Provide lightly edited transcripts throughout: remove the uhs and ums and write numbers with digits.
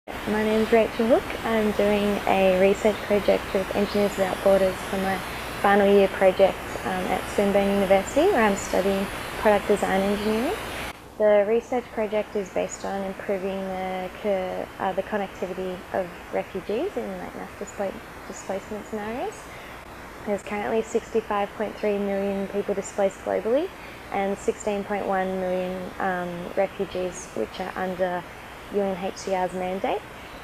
My name is Rachel Hook. I'm doing a research project with Engineers Without Borders for my final year project at Swinburne University, where I'm studying product design engineering. The research project is based on improving the connectivity of refugees in mass displacement scenarios. There's currently 65.3 million people displaced globally and 16.1 million refugees which are under UNHCR's mandate.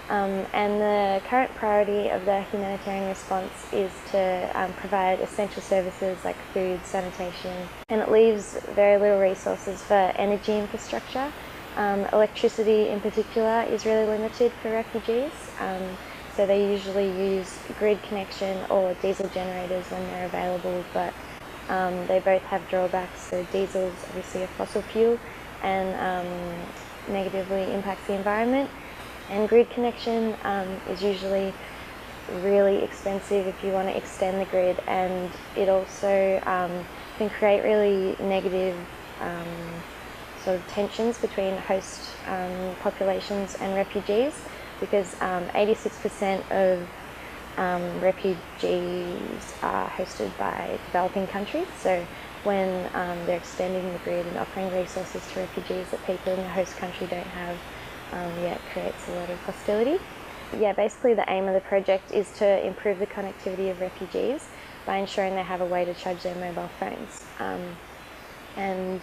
And the current priority of the humanitarian response is to provide essential services like food, sanitation, and it leaves very little resources for energy infrastructure. Electricity in particular is really limited for refugees, so they usually use grid connection or diesel generators when they're available, but they both have drawbacks. So diesel is obviously a fossil fuel and negatively impacts the environment, and grid connection is usually really expensive if you want to extend the grid, and it also can create really negative sort of tensions between host populations and refugees, because 86% of refugees are hosted by developing countries. So when they're extending the grid and offering resources to refugees that people in the host country don't have, it creates a lot of hostility. Basically the aim of the project is to improve the connectivity of refugees by ensuring they have a way to charge their mobile phones. And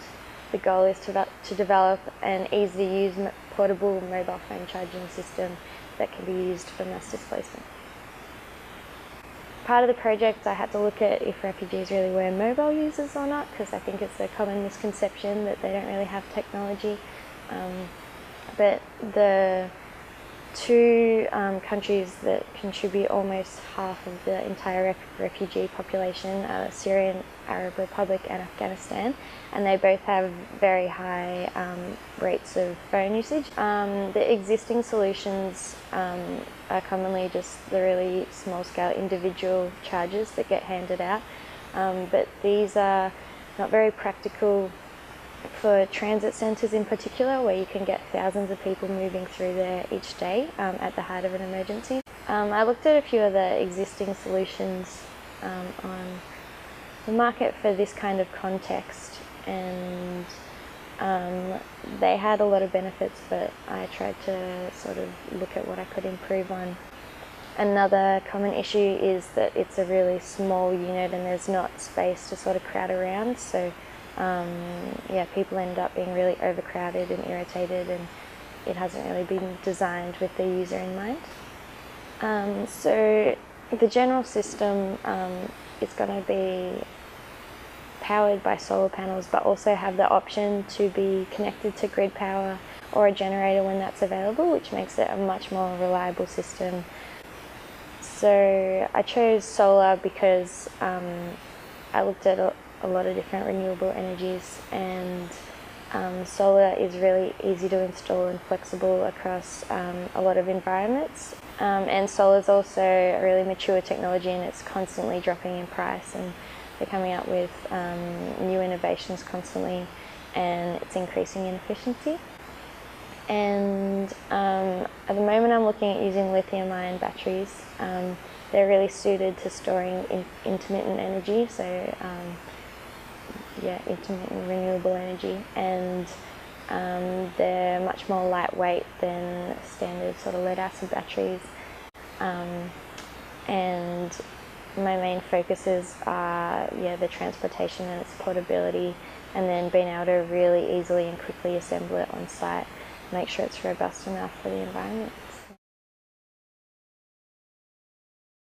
the goal is to develop an easy-to-use portable mobile phone charging system that can be used for mass displacement. Part of the project I had to look at if refugees really were mobile users or not, because I think it's a common misconception that they don't really have technology. But the two countries that contribute almost half of the entire refugee population are the Syrian Arab Republic and Afghanistan, and they both have very high rates of phone usage. The existing solutions are commonly just the really small-scale individual chargers that get handed out, but these are not very practical for transit centres in particular, where you can get thousands of people moving through there each day at the height of an emergency. I looked at a few of the existing solutions on the market for this kind of context, and they had a lot of benefits, but I tried to sort of look at what I could improve on. Another common issue is that it's a really small unit and there's not space to sort of crowd around, so people end up being really overcrowded and irritated, and it hasn't really been designed with the user in mind. So the general system is going to be powered by solar panels, but also have the option to be connected to grid power or a generator when that's available, which makes it a much more reliable system. So I chose solar because I looked at a lot of different renewable energies, and solar is really easy to install and flexible across a lot of environments. And solar is also a really mature technology, and it's constantly dropping in price, and they're coming up with new innovations constantly, and it's increasing in efficiency. And at the moment I'm looking at using lithium-ion batteries. They're really suited to storing intermittent energy, so intermittent renewable energy, and they're much more lightweight than standard sort of lead-acid batteries. And my main focuses are the transportation and its portability, and then being able to really easily and quickly assemble it on site, make sure it's robust enough for the environment.